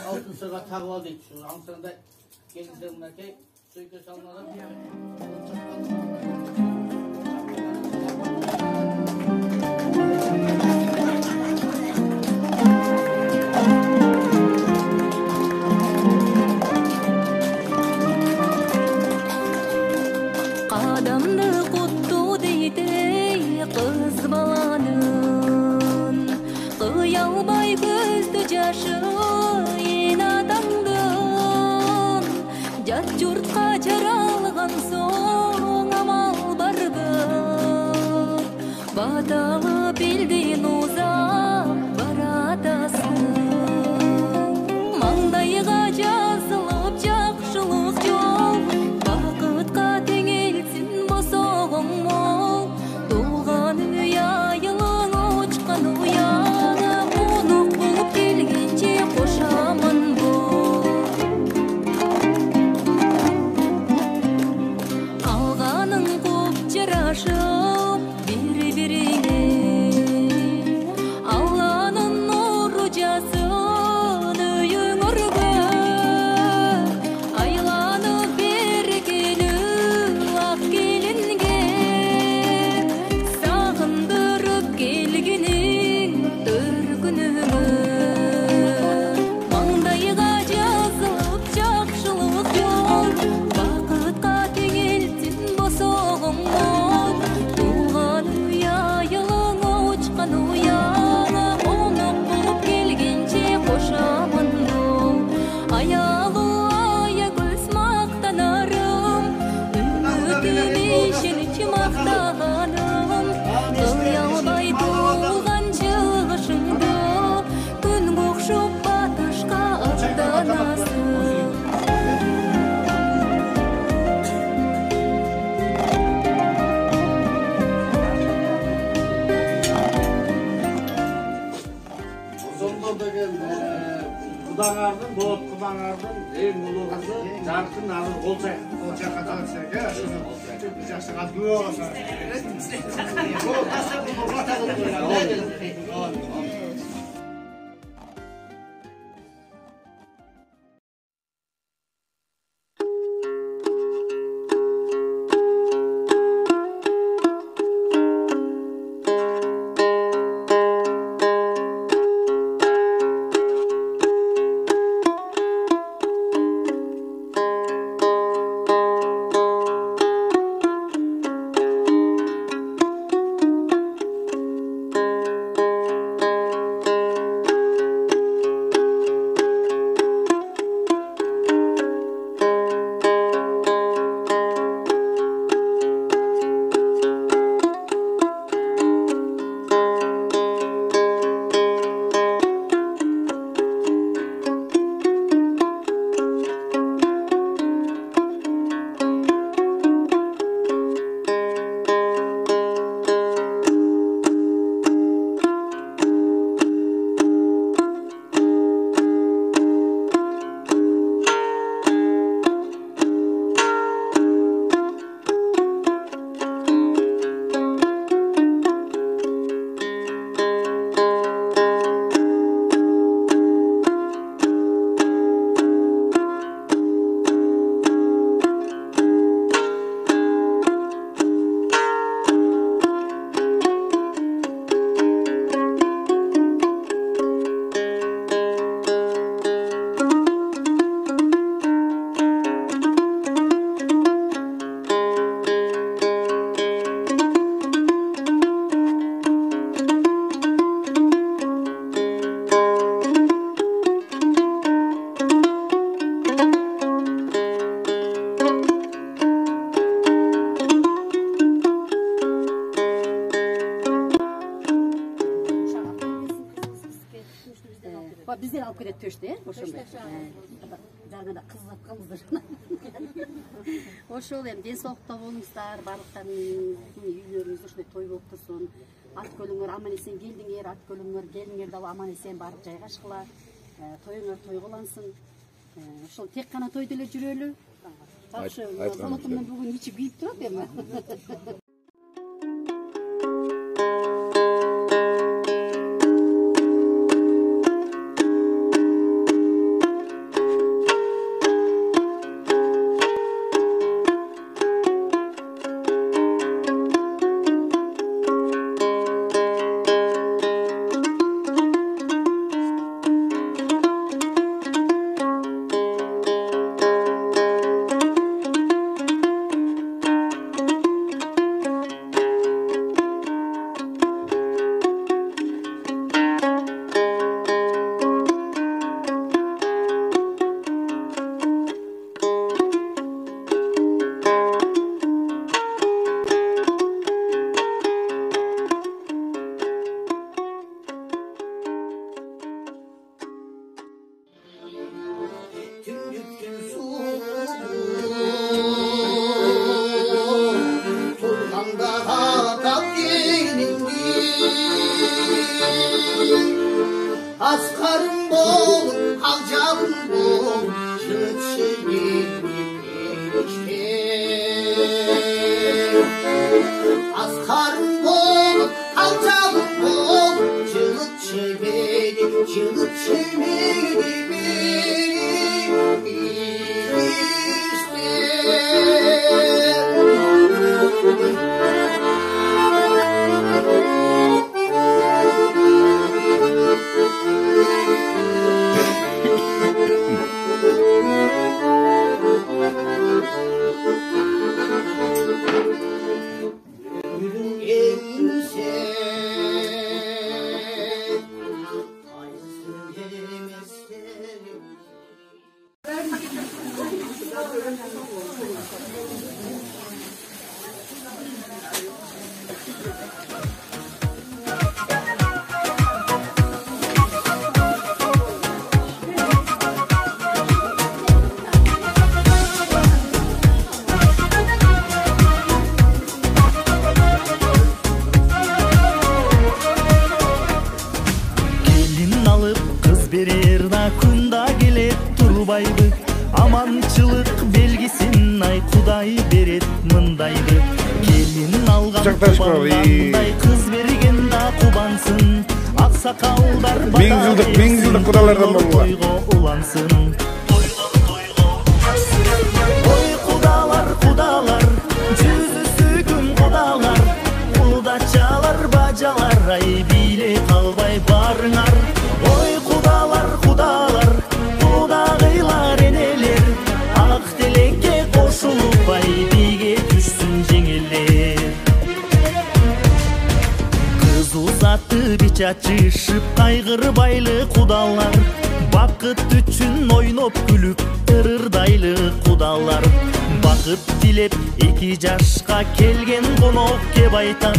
Altın sırga tağla deyip şu Ankara'da gelişlerindeki suikasonlara Qadamni quttu deydi kız balanın Qıyalmay gözlü jaşı inadandın Jat jurtqa jaralgan soň amal barby Badalı bildin uzak baradasın Mаңдайга жазылып жакшылык жол Бакытка теңелсин босогоң мол Тулган үй айылың учкан уяна Унук болуп келгенче кошамын бол Алганың куп жарашып бири-бириңе Алланын нуру жазсын үйүңөргө Айланып бергени ак келинге Сагындырып келгениң төркүнүңө Маңдайга жазылып жакшылык жол Бакытка теңелсин босогоң мол Тулган үй айылың учкан уяна Онук болуп келгенче кошамын бол Аялуу аягөз мактанарым Үмүтүм ишенич мактаганым Кыялбай тулган чыгышыңды Күнгө окшоп батышка аттанасың Sonunda деген Кудаңардын, Болот Кудаңардын эң улуу кызы Жаркын азыр кол чайкап. Кол чайкап атсак, жакшы катуу болсо. Кол тастап бата кылып. Bizden alıp gidet töşte, ошондой. Жаңада кызып ошол эми ден соолукта болуңуздар, барлыктарыңыздын үйлөрүңүздө ушундай той болуп турсун. Ат көлүңөр аман эсен келдиңер, ат көлүңөр келиңер дагы аман эсен барып жайгашкыла. Тоюңөр той кылансын. Ошол тек гана тойдо эле жүрөлү. Такшы салатымдан бүгүн ичи күйүп турат эми. Askarım bol, alcalım bol, şıt Askarım bol, alcalım bol, şıt Amançılık belgisin ay Kuday beret mındaydı. Gelin algan kubanday kız bergen da kubansın. Aksakallar badar yıldık kudalardan bollar. Toygo ulansın. Oy kudalar, cüzüsü gün kudalar. Kudaçalar bacalar ay bile kalbay barınar. Oy kudalar, kudagıylar eneler. Ak dilekке koşulup ay bige düşsün jengeller. Kız uzatı biç açışıp kaygırbaylı kudalar. Bakıt üçün oynop gülüp ırırdaylı kudalar. Bakıt dilep iki jaşka kelgen konok kep aytat.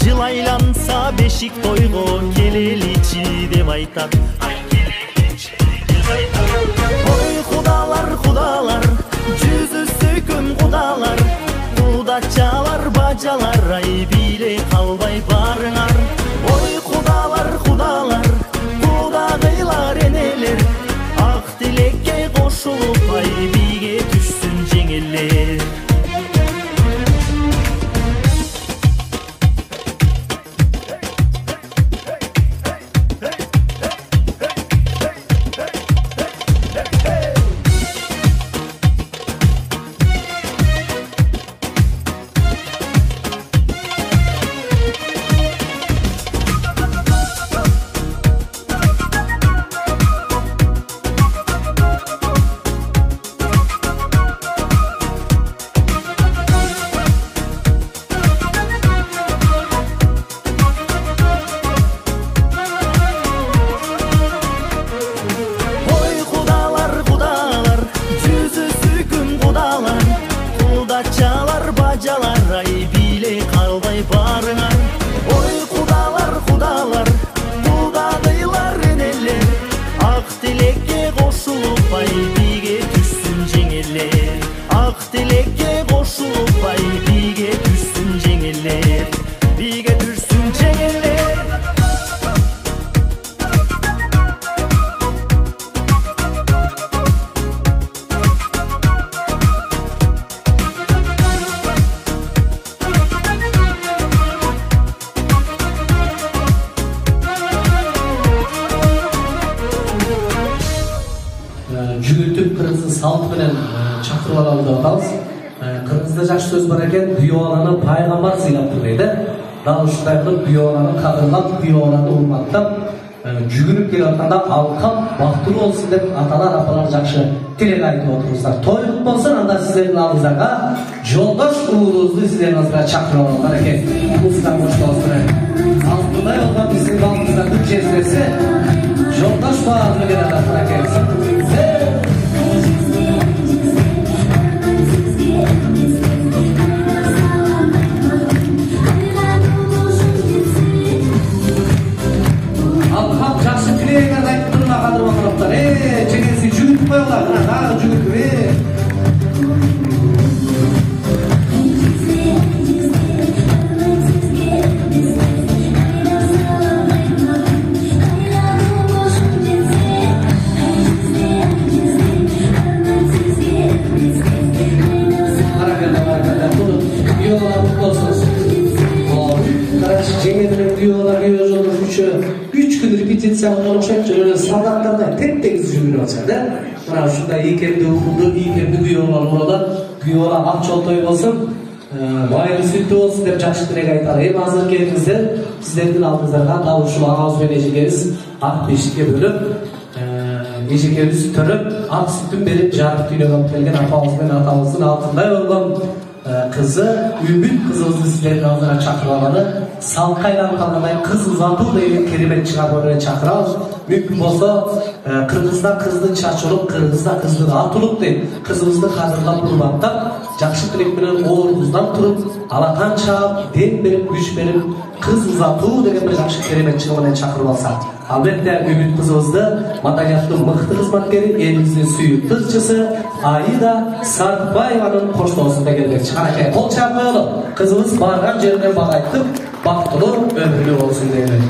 Жылайланса бешик тойго келеличи деп айтат. Ой кудалар, жүзүсү күн кудалар. Кудачалар бажалар ай биле калбай барыңар. Ой кудалар, кудагыйлар энелер. Ак тилекке кошулуп ай биге түшсүн жеңелер. жүгүртүп кыргыздын салты менен чакырып алалы деп атабыз. Кыргызда жакшы сөз бар экен, күйөө пайгамбар сыйлаптыр дейт. Дал ушундай кылып күйөө кадырлап, күйөө урматтап жүгүнүп келип атканда алкам бактылуу болсун деп аталар апалар жакшы тилек айтып отурсуздар. Тойлук болсун, анда сиздердин алдыңыздарга жолдош уулубузду сиздердин алдыңызга чакырып алгандар экен. Музыканы коштолсун. Алтындай болгон биздин балдырдын жездеси жолдош баары келе жатыр экен. Алкам жакшы тилегиңерди айтып турма кадыр болуптар. Жеңеси жүгүрүп коюңар, дагы жүгүрүп. Репетицияға оқшап жүрген солдаттарда теп-тегіс жүріп жатса, мына ушундай ийкемди укулду, ийкемди күйөөлөр burada, күйөөлөр ак жол той болсун, майыр сүттүү болсун деп жакшы тилек айталы. Эми азыр келиңиздер, сиздердин алдыңыздарга дал ушул агабыз менен эжекебиз ак бешикке бөлүп, эжекебиз төрөп, ак сүтүн берип жарып үйлөгө алып келген апабыз менен атабыздын алтындай болгон кызы Үмүт кызыбызды сиздердин алдына чакырып алалы. Салкы айланып калгандай кыз узатуу деген керемет чыгарманы чакырабыз. Мүмкүн болсо кыргызда кыздын чачылып, кыргызда кыздын атылып дейт. Кызыбызды кадырлап, урматтап, жакшы тилек менен оорубуздан туруп, алакан чаап, дем берип, күч берип, кыз узатуу деген бир жакшы керемет чыгарманы чакырып алсак. Албетте Үмүт кызыбызды маданияттын мыкты кызматкери, элибиздин сүйүктүү ырчысы Аида Сартбаеванын коштоосунда келмекчи. Канакей, кол чаап коелу. Кызыбыз барган жеринен багайтып, бактылуу өмүрлүү болсун дейли.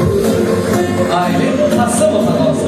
Айым Касымов атабыз.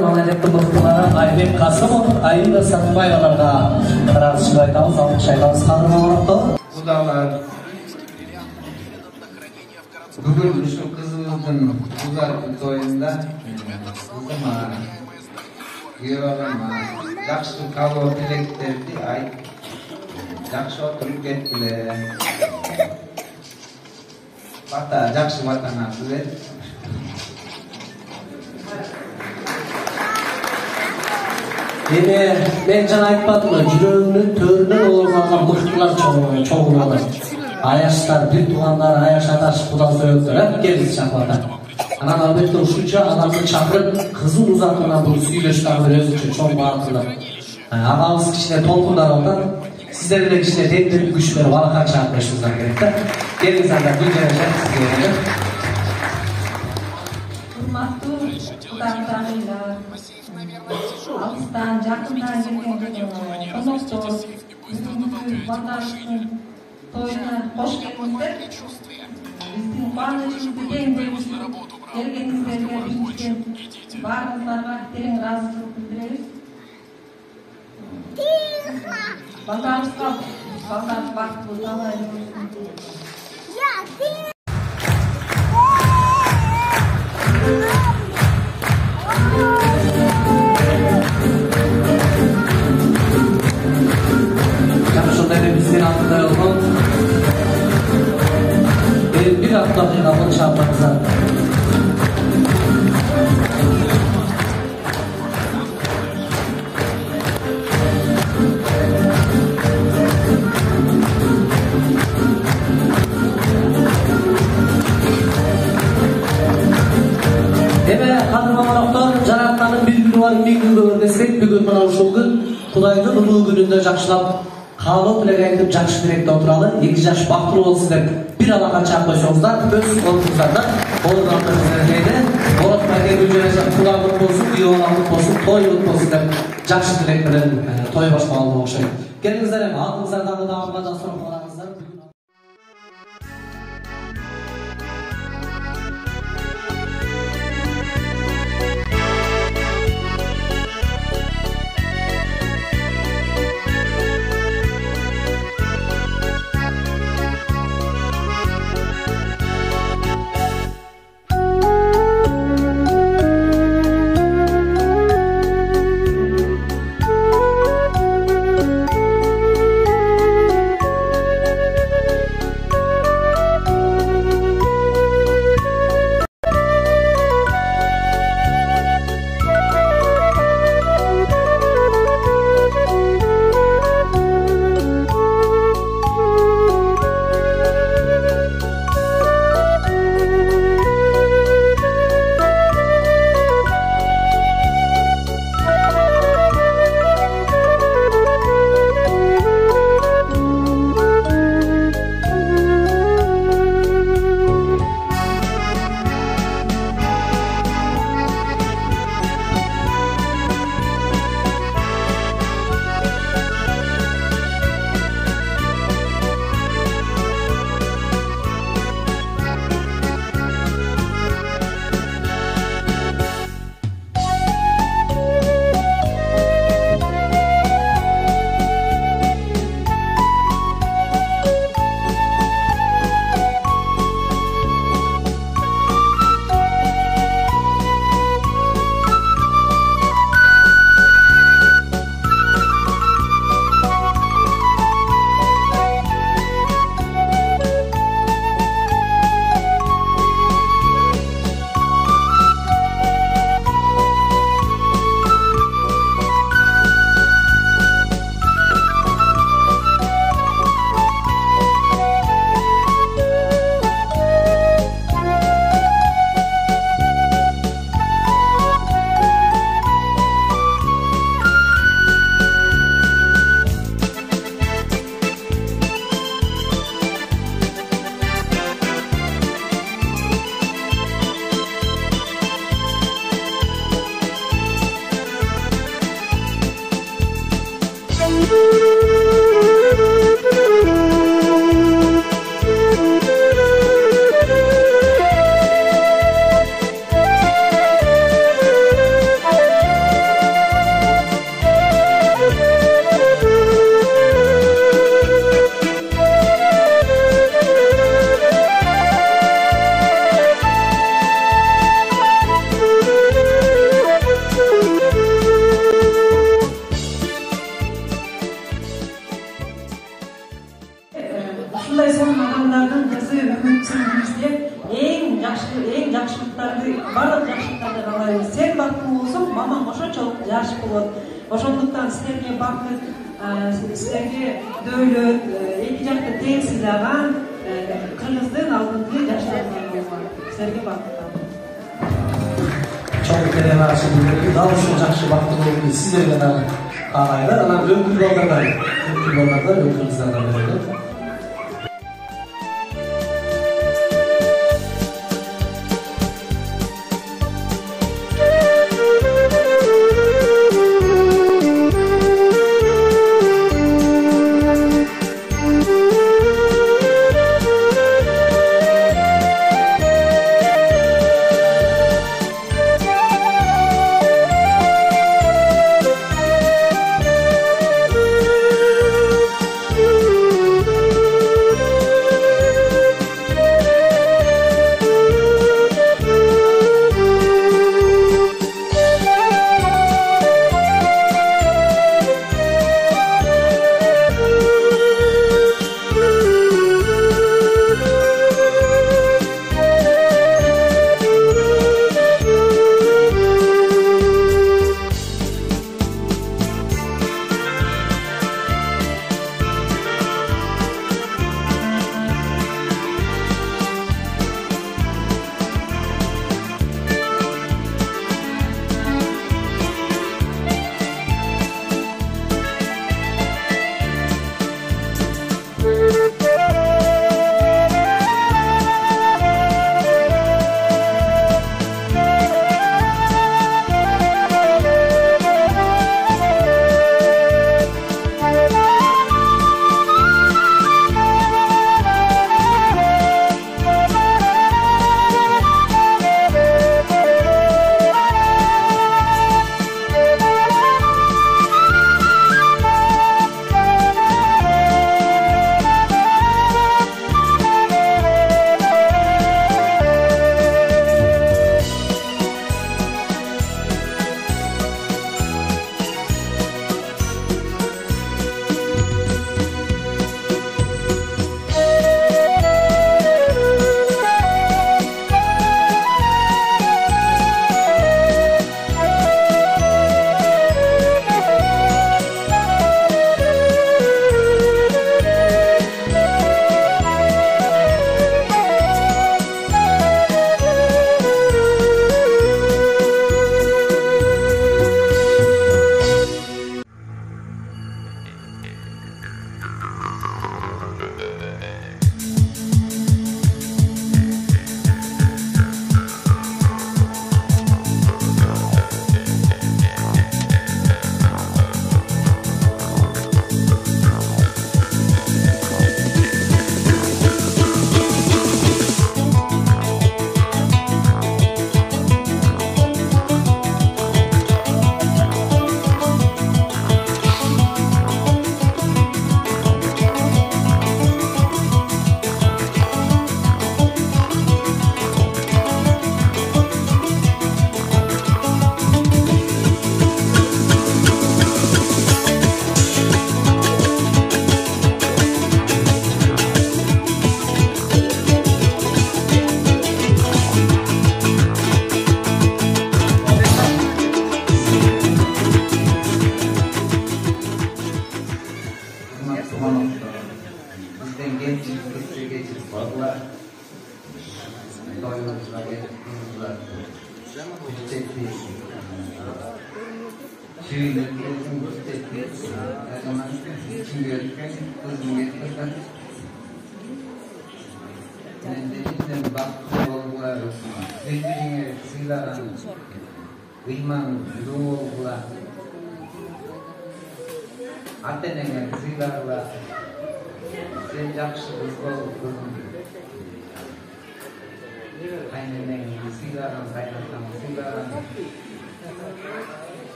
Mamlakatın mıhtıları Aybek Kasımov, Aida Sартбаеваларга карашып айтабыз, алкыш айтабыз. Кудалар, бүгүн ушу кызыбыздын узаркы тоюнда кызыма, күйөөма жакшы кабыл тилектерди айтып, жакшы отуруп кеткиле. Бата жакшы батаңарды берип. мен жана айтпадым мы, жүрөгүнүн төрүнөн оорган мыктылар чоңулар. Аяштар, бир туугандар, аяш аташ, куда сөйөктөр, келиңиз чакырата. Анан албетте ушунча адамды чакырып, кызыл узатынан бул сүйлөшүп өзүнчө чоң баатылар. Агабыз кичине толкундар атат. Сиздер эле кичине демдирип күч берип алакан чыгарып беришиңиздер керек да. Келиңиз анда гүл жарашат сизге. Урматтуу кудайдагылар. Алыстан, жакындан келген коноктор, биздин бандашыбыздын тоюна кош келиңиздер. Биздин кубанычыбызды кең бөлүшүп келгениңиздерге бизден баарыңыздарга терең ыраазычылык билдиребиз. Балдарыбызга балдарыбыз бактылуу талай болсун. Bizden altında olun. Bir hafta kapını çarpmanıza. Жаратканын бир күнү бар, миң күнгө бар десек, бүгүн мына ушул күн Кудайдын улуу күнүндө жакшылап каалоо тилек айтып жакшы тилекте отуралы. 2 жаш бактылуу болсун деп бир алакан чаап койсоңуздар, өз колуңуздарда ооргандыгыңыздар дейди. Ооротмай гүл жарашат, кулагыңыз болсун, күйөөңүз болсун, тоюңуз болсун деп жакшы тилек менен той башталган окшойт. Келиңиздер, эми алдыңыздардагы дагы жасырып караңыздар. Ошондуктан силерге бакыт, силерге дөөлөт, эки жакты тең сыйлаган Кыргыздын алдыңкы жаштарынан болгон. Силерге бакыт. Çok değerli şimdi daha çok жақсы vakti oldu sizlerden ağaylar ama önkül yollardan önkülümüzden veriyordu.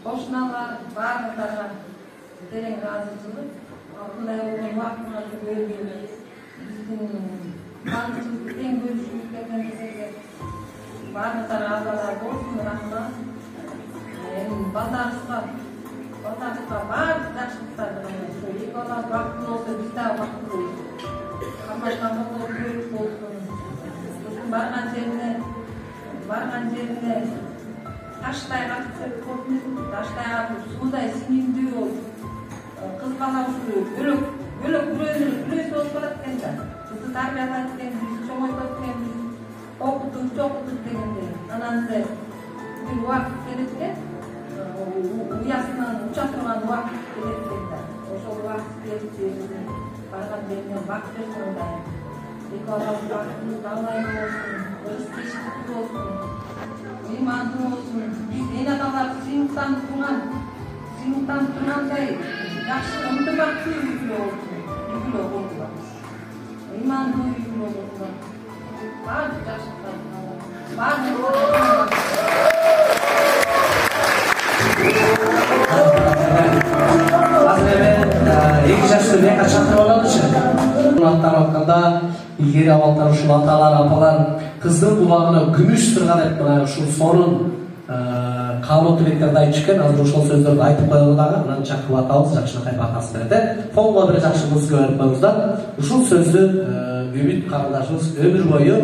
Qo'shnilar barliklariga tereң rozichilik, bunday bo'lgan vaqtimizni bölgün, bizning qanchalik teng bo'lishimiz kerakligini barliklariga Allohlar bo'lsin, rahmat. Batarsqa barcha yaxshiliklar bilan shu yigitlar vaqt bo'lsa, bizda vaqt bo'lsin. Hammadan ko'p bo'lsin. Bargan yerine taştay atып ko'pmiz, taştay atып suuday sinimdүү болуп, кыз бала ушул бөлөк бирөөсү болуп калат экен да. Кызды тарбиялайт экенбиз, чоңойтот экенбиз, окутуп дегенде. Анан бир убакыт келет экен, уясынан уча турган убакыт келет экен да. Ошол убакыт келип барган жерине бак берсеңдер. Ekologiya davlayı olsun, özkeşlik olsun, imanlı olsun. Biz enadalar siniptan turganday yaxshi ынтымактуу үй olsun, үй olsun. İmanlı үй olsun. Barcha yaxshiliklar, Эки жашты мека чакырып алалычы. Аттар атканда илгери абалдар ушул аталар, апалар кыздын кулагына күмүш сырга деп мына ушул сонун каалоо тилектерди айтышып экен. Азыр ошол сөздөрдү айтып коелу дагы, анан чакырып атабыз, жакшынакай батасын берет. Фонго бир жакшы музыка берип коюңуздар. Ушул сөздү Үмүт карындашыбыз өмүр бою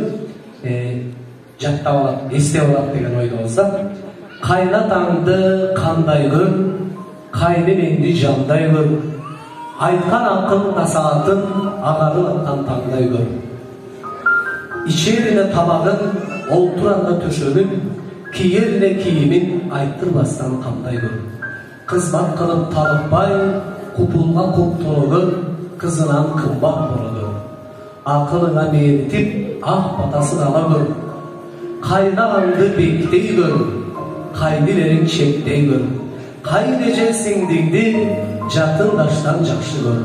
жаттап алат, эстеп алат деген ойдобуз да. Кайнатаңды кандай көр, кайненеңди жандай көр, айткан акыл насаатын агарылыккан таңдай көр. Ичерине табагын, олтуранда төшөгүн, кийерине кийимин айттырбастан кандай көр. Кызмат кылып талыкпай, купулга куп тологон, кызынан кымбат болоду. Акылыңа мээритип, ак батасын ала көр. Кайнагаңды бектей көр, кайнилериң чектей көр. Кайнеже сиңдиңди жакындаштан жакшы көр.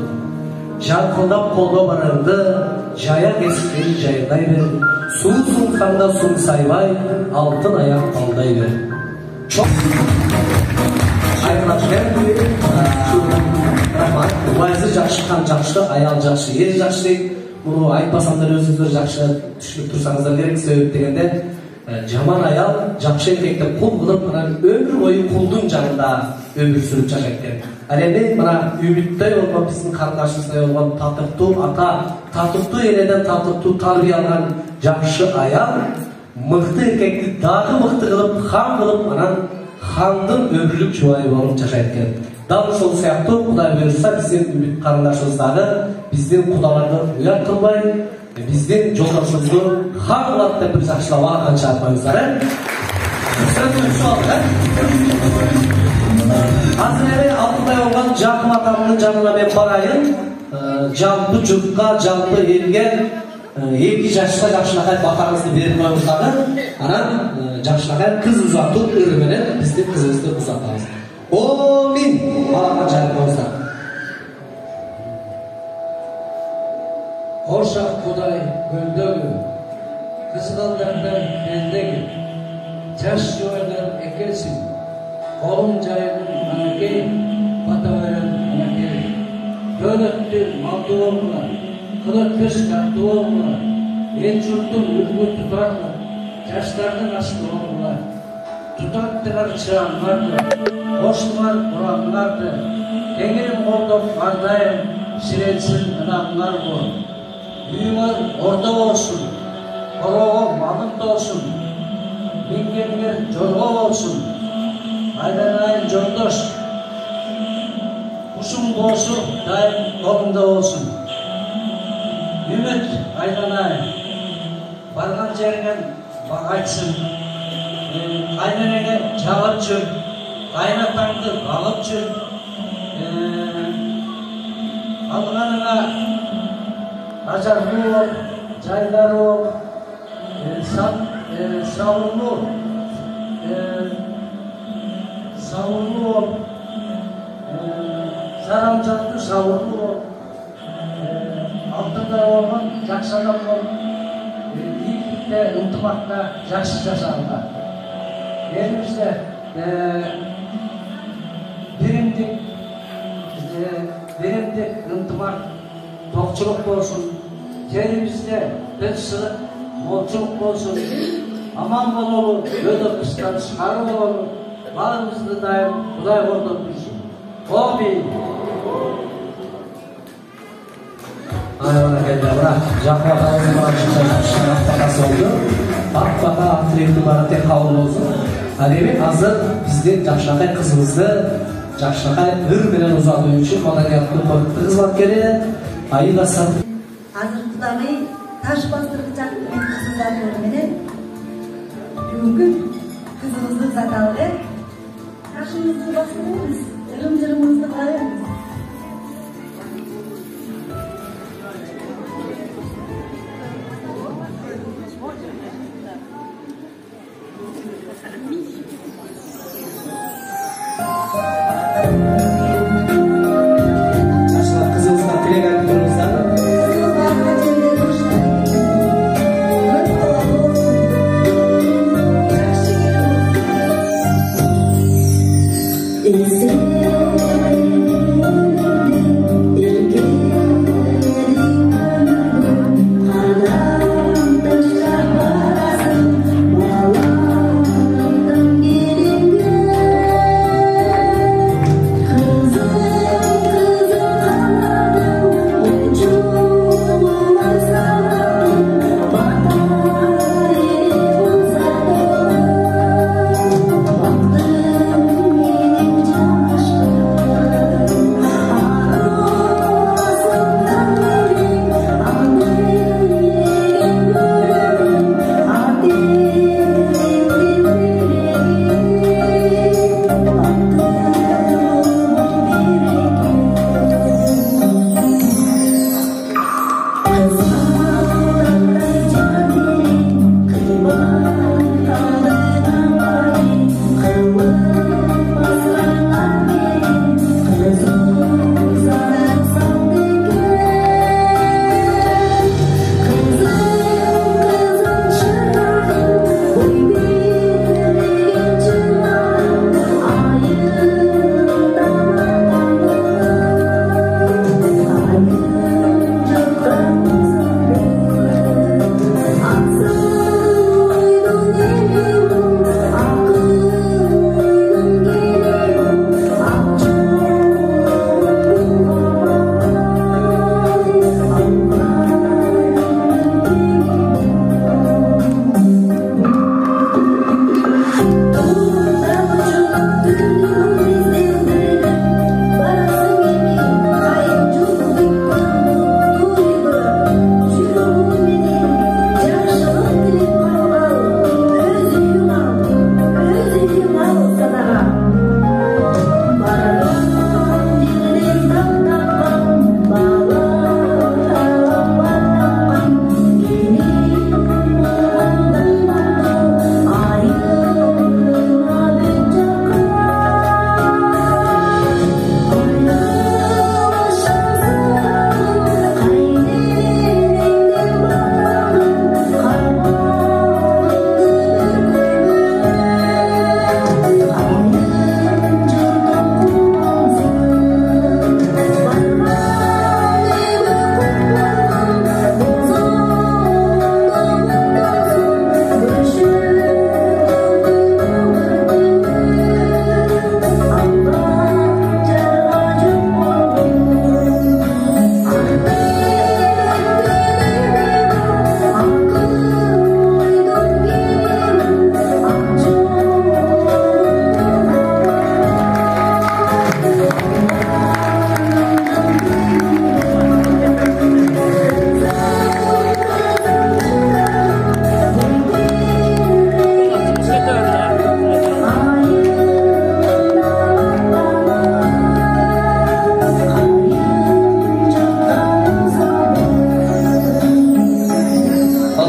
Жаркылдап колго барыңды жая кескен жайдай бер. Суу суңсаңда суңсайбай, алтын аяк балдай бер. Чоң айрылашкен рахмат. Убайсы жакшыкан жакшы, аял жакшы, эр жакшы дейт. Муну айтпасамдар өзүңүздөр жакшы түшүнүп турсаңыздар керек. Себеп дегенде жаман аял жакшы эркекти кул кылып, анан өмүр бою кулдун жанында өмүр сүрүп жашайт экен. Ал эми мына Үмүттөй болгон биздин карындашыбыздай болгон татыктуу ата, татыктуу энеден татыктуу тарбия алган жакшы аял мыкты эркекти дагы мыкты кылып, хан кылып, анан хандын өмүрлүк жубайы болуп жашайт экен. Дал ошол сыяктуу Кудай буйрса биздин Үмүт карындашыбыз дагы биздин кудаларды уят кылбай, биздин жолдошубузду хан кылат деп бир жакшылап алган чыгарпаңыздар, Азыр эми алтындай болгон жакын атамдын жанына мен барайын. Жалпы журтка, жалпы элге 2 жашта жакшынакай батаңызды берип коюңуз дагы. Анан жакшынакай кыз узатуу ыры менен биздин кызыбызды узатабыз. Амин. Алакка жайып коюңуздар. Ошак Кудай көлдөгү, кызгалдардан элдеги, жаш жубайлар экесиң. Kolum cayının anakey, bataveren anakey. Dönöttü maldı olmalar, kılık kış kattı olmalar, el çurtun ülgü tutarlar, yaşlarının aslı olmalar. Tutattılar çağınlardı, koştular kuranlardı, Engirim oldum ardayım, şiretsin ınanlar bu. Büyüler orada olsun, koroğu malında olsun, bingenler jorgo olsun. Aydanayın joldoş, kuşun boğusu daim kolunda olsun. Ümit Aydanay, bargan жеринен айтсын. Кайненеңе чагып жүр, кайнатаңды алып жүр. Алганыңа ажарлуу бол, жайларуу, сабырлуу, sabırlı ol, saramcaklı sabırlı ol, altında olman jakşı adam ol, iyilikte, ıntımakta jakşı yaşarlar. Elimizde беремдик ынтымак токчулук болсун, жерибизде тынччылык, молчулук болсун, аман бололу, өйдө кыштан чыгарып бололу, баарыбызды дайым Кудай колдоп турсун. Амин. Ayollarga bırak, Jahvat ağzını açınca şarap bakası oldu. Bak atletli barate kavul olsun. Demek hazır bizden Жақшақай kızımızdı. Жақшақай ür bilen uzadığı için madaniyatlı korktu kızmak gereği. Ayı basın. Hazır Kudamay taş bastıracak kızımızdan bölümünün bugün kızımızı zakalı. Taşımızı bastırırız, ırım-cırımızı kararız.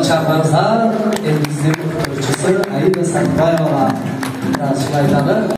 Çarpmanızda elimizin fırçası ayı ve saklayamalar. Biraz şikayetleri.